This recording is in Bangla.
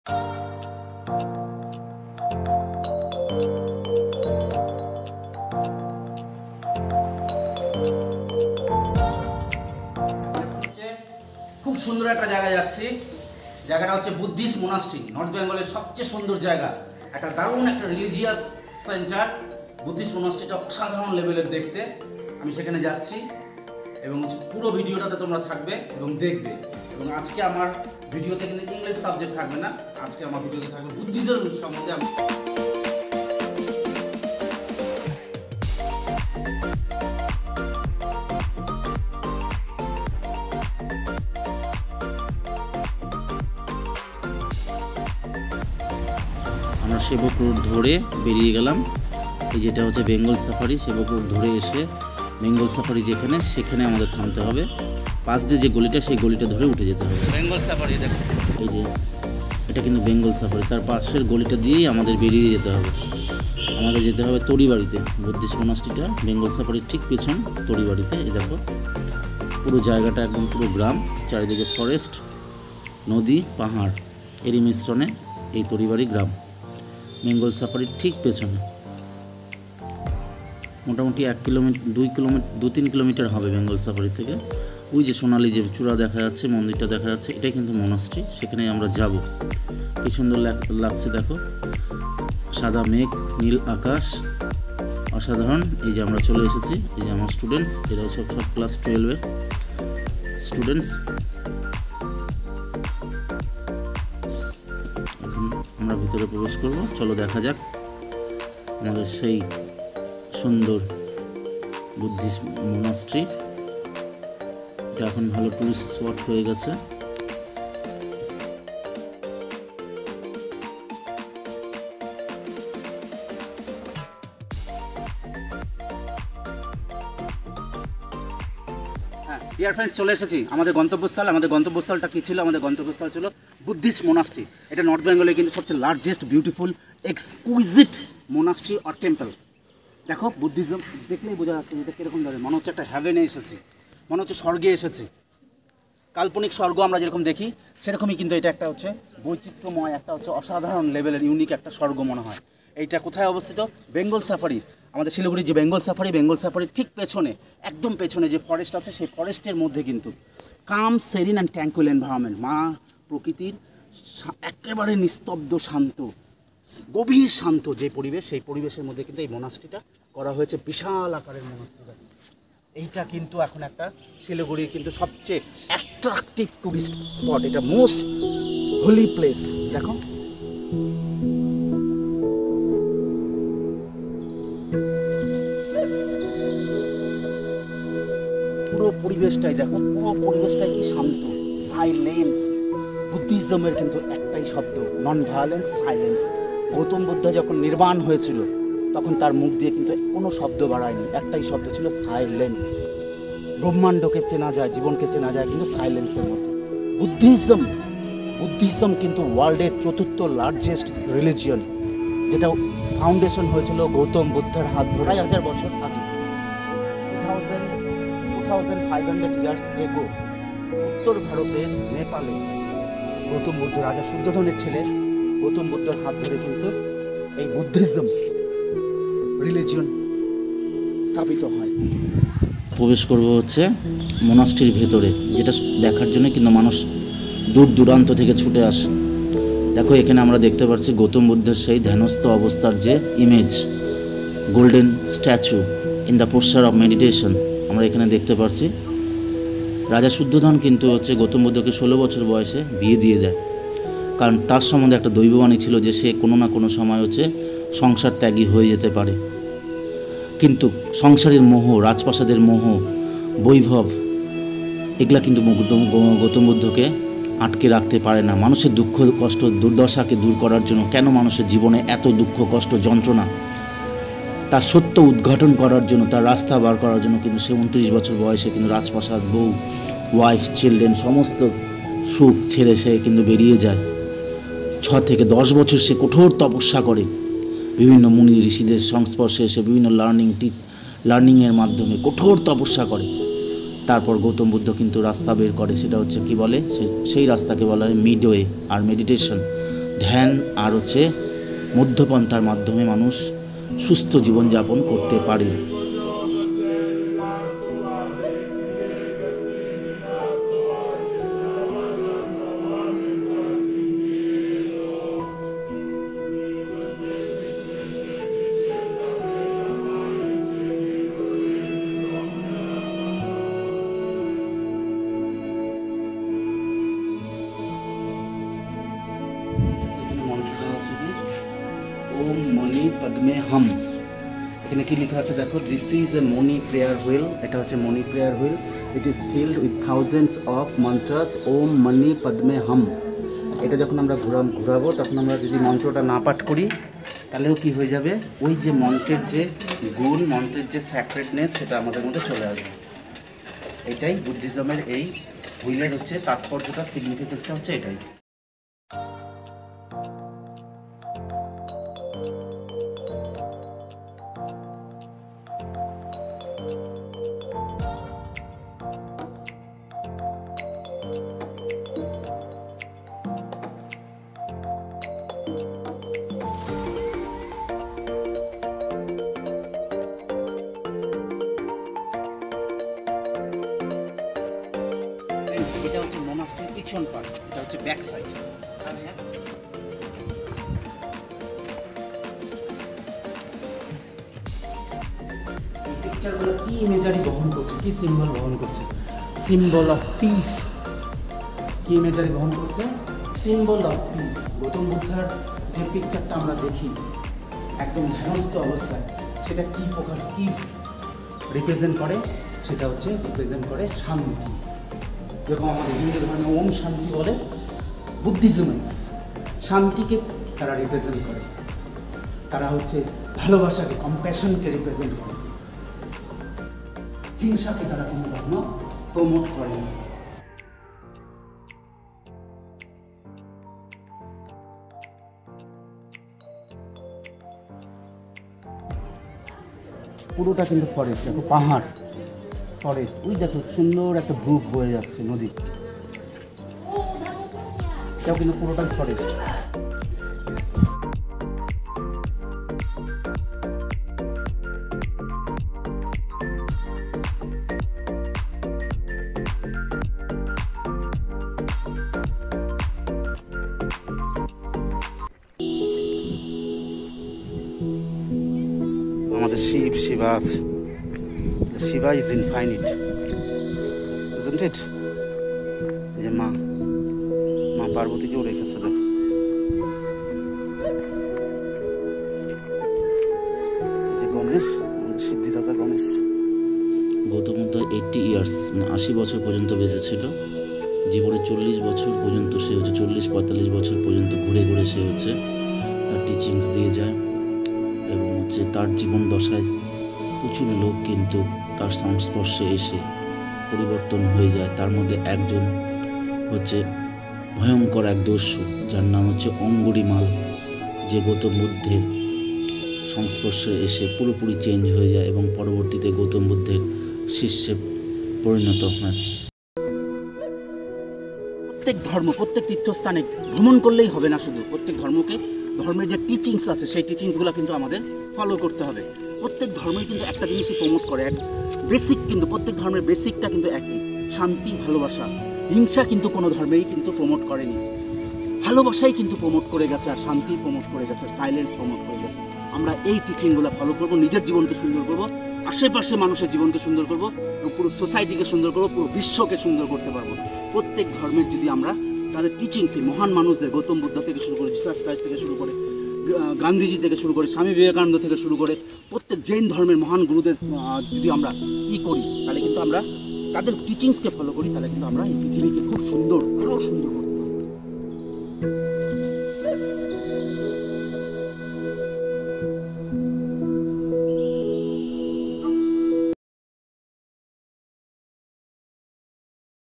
খুব সুন্দর একটা জায়গায় যাচ্ছি। জায়গাটা হচ্ছে বুদ্ধিস্ট মোনাস্ট্রি, নর্থ বেঙ্গলের সবচেয়ে সুন্দর জায়গা, একটা দারুণ একটা রিলিজিয়াস সেন্টার। বুদ্ধিস্ট মোনাস্ট্রিটা অসাধারণ লেভেলের দেখতে। আমি সেখানে যাচ্ছি এবং পুরো ভিডিওটাতে তোমরা থাকবে এবং দেখবে। এবং আজকে আমার ভিডিওতে কিন্তু ইংলিশ সাবজেক্ট থাকবে না, আজকে আমার ভিডিওতে থাকবে বুদ্ধিজম সম্বন্ধে। আমি আমরা সেবক রোড ধরে বেরিয়ে গেলাম। এই যেটা হচ্ছে বেঙ্গল সাফারি। সেবক রোড ধরে এসে বেঙ্গল সাফারি যেখানে, সেখানে আমাদের থামতে হবে। পাশ দিয়ে যে গলিটা, সেই গলিটা ধরে উঠে যেতে হবে। বেঙ্গল সাফারি দেখো, এই যে এটা কিন্তু বেঙ্গল সাফারি। তার পাশের গলিটা দিয়েই আমাদের বেরিয়ে যেতে হবে। আমাদের যেতে হবে তড়িবাড়িতে। বুদ্ধিস্ট মোনাস্ট্রিটা বেঙ্গল সাফারির ঠিক পেছন তড়িবাড়িতে। এই দেখো পুরো জায়গাটা একদম পুরো গ্রাম, চারিদিকে ফরেস্ট, নদী, পাহাড়, এরই মিশ্রণে এই তড়িবাড়ি গ্রাম বেঙ্গল সাফারির ঠিক পেছনে। মোটামুটি 1 কিলোমিটার 2-3 কিলোমিটার হবে বেঙ্গল সাফারি থেকে। ওই যে সোনালি যে চূড়া দেখা যাচ্ছে, মন্দিরটা দেখা যাচ্ছে, এটাই কিন্তু মোনাস্ট্রি। সেখানে আমরা যাব। কি সুন্দর লাগছে দেখো, সাদা মেঘ, নীল আকাশ, অসাধারণ। এই যে আমরা চলে এসেছি। এই যে আমার স্টুডেন্টস, এরাও সব ক্লাস 12-এর স্টুডেন্টস। এখন আমরা ভিতরে প্রবেশ করব। চলো দেখা যাক আমাদের সেই সুন্দর বুদ্ধিস্ট মোনাস্ট্রি। এটা এখন ভালো টুরিস্ট স্পট হয়ে গেছে। ডিয়ার ফ্রেন্ডস, চলে এসেছি আমাদের গন্তব্যস্থল। আমাদের গন্তব্যস্থলটা কী ছিল? আমাদের গন্তব্যস্থল ছিল বুদ্ধিস্ট মোনাস্ট্রি। এটা নর্থ বেঙ্গলে কিন্তু সবচেয়ে largest, beautiful, exquisite monastery or temple. দেখো বুদ্ধিজম দেখলেই বোঝা যাচ্ছে এটা কীরকম ধরনের। মনে হচ্ছে একটা হ্যাভেনে এসেছি, মনে হচ্ছে স্বর্গে এসেছি। কাল্পনিক স্বর্গ আমরা যেরকম দেখি সেরকমই কিন্তু এটা একটা হচ্ছে বৈচিত্র্যময়, একটা হচ্ছে অসাধারণ লেভেলের ইউনিক একটা স্বর্গ মনে হয়। এইটা কোথায় অবস্থিত? বেঙ্গল সাফারি। আমাদের শিলিগুড়ির যে বেঙ্গল সাফারির ঠিক পেছনে, একদম পেছনে যে ফরেস্ট আছে, সেই ফরেস্টের মধ্যে কিন্তু কাম, সেরিন অ্যান্ড ট্যাঙ্কুইল এনভায়রনমেন্ট, মা প্রকৃতির একেবারে নিস্তব্ধ, শান্ত, গভীর শান্ত যে পরিবেশ, সেই পরিবেশের মধ্যে কিন্তু এই মোনাস্ট্রিটা করা হয়েছে। বিশাল আকারের মোনাস্ট্রিটা। এইটা কিন্তু এখন একটা শিলিগুড়ির কিন্তু সবচেয়ে অ্যাট্রাকটিভ টুরিস্ট স্পট। এটা মোস্ট হোলি প্লেস। দেখো পুরো পরিবেশটাই, দেখো পুরো পরিবেশটাই কি শান্ত, সাইলেন্স। বুদ্ধিজমের কিন্তু একটাই শব্দ, non violence, silence. Gautam Buddha যখন নির্বাণ হয়েছিল তখন তার মুখ দিয়ে কিন্তু কোনো শব্দ বাড়ায়নি, একটাই শব্দ ছিল সাইলেন্স। ব্রহ্মাণ্ডকে চেনা যায়, জীবনকে চেনা যায় কিন্তু সাইলেন্সের মতো। বুদ্ধিজম কিন্তু ওয়ার্ল্ডের 4th লার্জেস্ট রিলিজিয়ন, যেটা ফাউন্ডেশন হয়েছিল গৌতম বুদ্ধের হাত ধরে 2,000 বছর আগে, 2500 ইয়ার্স এগো। উত্তর ভারতের নেপালে গৌতম বুদ্ধ, রাজা শুদ্ধোধনের ছেলে, গৌতম বুদ্ধের হাত ধরে কিন্তু এই বুদ্ধিজম রিলিজিয়ন স্থাপিত হয়। প্রবেশ করব হচ্ছে মোনাস্ট্রির ভেতরে, যেটা দেখার জন্য কিন্তু মানুষ দূর দূরান্ত থেকে ছুটে আসে। দেখো এখানে আমরা দেখতে পাচ্ছি গৌতম বুদ্ধের সেই ধ্যানস্থ অবস্থার যে image, golden statue in the posture of meditation আমরা এখানে দেখতে পাচ্ছি। রাজা শুদ্ধোধন কিন্তু হচ্ছে গৌতম বুদ্ধকে 16 বছর বয়সে বিয়ে দিয়ে দেয়, কারণ তার সম্বন্ধে একটা দৈববাণী ছিল যে সে কোনো না কোনো সময় হচ্ছে সংসার ত্যাগী হয়ে যেতে পারে। কিন্তু সংসারের মোহ, রাজপ্রাসাদের মোহ, বৈভব, এগুলা কিন্তু গৌতম বুদ্ধকে আটকে রাখতে পারে না। মানুষের দুঃখ কষ্ট দুর্দশাকে দূর করার জন্য, কেন মানুষের জীবনে এত দুঃখ কষ্ট যন্ত্রণা, তার সত্য উদ্ঘাটন করার জন্য, তার রাস্তা বার করার জন্য কিন্তু সে 29 বছর বয়সে কিন্তু রাজপ্রাসাদ, বউ, ওয়াইফ, চিলড্রেন সমস্ত সুখ ছেড়ে সে কিন্তু বেরিয়ে যায়। 6 থেকে 10 বছর সে কঠোর তপস্যা করে, বিভিন্ন মুনি ঋষিদের সংস্পর্শে এসে বিভিন্ন লার্নিংয়ের মাধ্যমে কঠোর তপস্যা করে। তারপর গৌতম বুদ্ধ কিন্তু রাস্তা বের করে, সেটা হচ্ছে কি বলে, সেই রাস্তাকে বলা হয় মিডওয়ে আর মেডিটেশন। ধ্যান আর হচ্ছে মধ্যপন্থার মাধ্যমে মানুষ সুস্থ জীবনযাপন করতে পারে। ওম মনি পদ্মে হাম, এখানে কি লেখা আছে দেখো, this is a mani prayer wheel. এটা হচ্ছে mani prayer wheel. It is filled with thousands of mantras ওম মনি পদ্মে হাম। এটা যখন আমরা ঘুরাবো তখন আমরা যদি মন্ত্রটা না পাঠ করি তাহলেও কি হয়ে যাবে, ওই যে মন্ত্রের যে গুণ, মন্ত্রের যে স্যাক্রেডনেস সেটা আমাদের মধ্যে চলে আসবে। এটাই বুদ্ধিজমের এই হুইলের হচ্ছে তাৎপর্যটা, সিগনিফিকেন্সটা হচ্ছে এটাই। এটা হচ্ছে মোনাস্ট্রির পিছন পার্ট, এটা হচ্ছে ব্যাক সাইড। পিকচারগুলো কি ইমেজারি বহন করছে, কি সিম্বল বহন করছে? Symbol of peace. কি ইমেজারি বহন করছে? Symbol of peace. গৌতম বুদ্ধার যে পিকচারটা আমরা দেখি একদম ধ্যানস্থ অবস্থায়, সেটা কি প্রকার, কি রিপ্রেজেন্ট করে? সেটা হচ্ছে রিপ্রেজেন্ট করে শান্তি। যেরকম আমাদের হিন্দু ধর্মে ওম শান্তি বলে, বুদ্ধিজমে শান্তিকে তারা রিপ্রেজেন্ট করে। তারা হচ্ছে ভালোবাসাকে, কম্প্যাশনকে রিপ্রেজেন্ট করে। হিংসাকে তারা কোনো কখনো প্রমোট করে না। পুরোটা কিন্তু ফরেস্ট, দেখো পাহাড়, ফরেস্ট। ওই দেখো সুন্দর একটা ব্রুক বয়ে যাচ্ছে, নদী, এটাও কিন্তু পুরোটাই ফরেস্ট। আমাদের শিবা আছে। Shiba is infinite, isn't it? যে মা পার্বতীকেও রেখেছে দেখো। যে গণেশ, আমাদের সিদ্ধিদাতা গণেশ। গৌতম বুদ্ধ 80 ইয়ার্স মানে 80 বছর পর্যন্ত বেঁচে ছিল। জীবনে 40 বছর পর্যন্ত সে হচ্ছে 40-45 বছর পর্যন্ত ঘুরে ঘুরে সে হচ্ছে তার টিচিংস দিয়ে যায়, এবং হচ্ছে তার জীবন দশায় প্রচুর লোক কিন্তু তার সংস্পর্শে এসে পরিবর্তন হয়ে যায়। তার মধ্যে একজন হচ্ছে ভয়ঙ্কর এক দস্যু, যার নাম হচ্ছে অঙ্গুলিমাল, যে গৌতম বুদ্ধের সংস্পর্শে এসে পুরোপুরি চেঞ্জ হয়ে যায় এবং পরবর্তীতে গৌতম বুদ্ধের শিষ্যে পরিণত হয়। প্রত্যেক ধর্ম, প্রত্যেক তীর্থস্থানে ভ্রমণ করলেই হবে না, শুধু প্রত্যেক ধর্মকে, ধর্মের যে টিচিংস আছে সেই টিচিংসগুলো কিন্তু আমাদের ফলো করতে হবে। প্রত্যেক ধর্মই কিন্তু একটা জিনিসই প্রমোট করে, এক বেসিক, কিন্তু প্রত্যেক ধর্মের বেসিকটা কিন্তু একই, শান্তি, ভালোবাসা। হিংসা কিন্তু কোনো ধর্মেই কিন্তু প্রমোট করেনি, ভালোবাসাই কিন্তু প্রমোট করে গেছে, আর শান্তি প্রমোট করে গেছে, সাইলেন্স প্রমোট করে গেছে। আমরা এই টিচিংগুলো ফলো করব, নিজের জীবনকে সুন্দর করব, আশেপাশে মানুষের জীবনকে সুন্দর করব, পুরো সোসাইটিকে সুন্দর করব, পুরো বিশ্বকে সুন্দর করতে পারবো। প্রত্যেক ধর্মের যদি আমরা তাদের টিচিংস, এই মহান মানুষদের, গৌতম বুদ্ধ থেকে শুরু করে, জিসাস ক্রাইস্ট থেকে শুরু করে, গান্ধীজি থেকে শুরু করে, স্বামী বিবেকানন্দ থেকে শুরু করে, প্রত্যেক জৈন ধর্মের মহান গুরুদের যদি আমরা করি, তাহলে কিন্তু আমরা তাদের টিচিংসকে ফলো করি, তাহলে কিন্তু আমরা এই পৃথিবীকে খুব সুন্দর, আরও সুন্দর করতে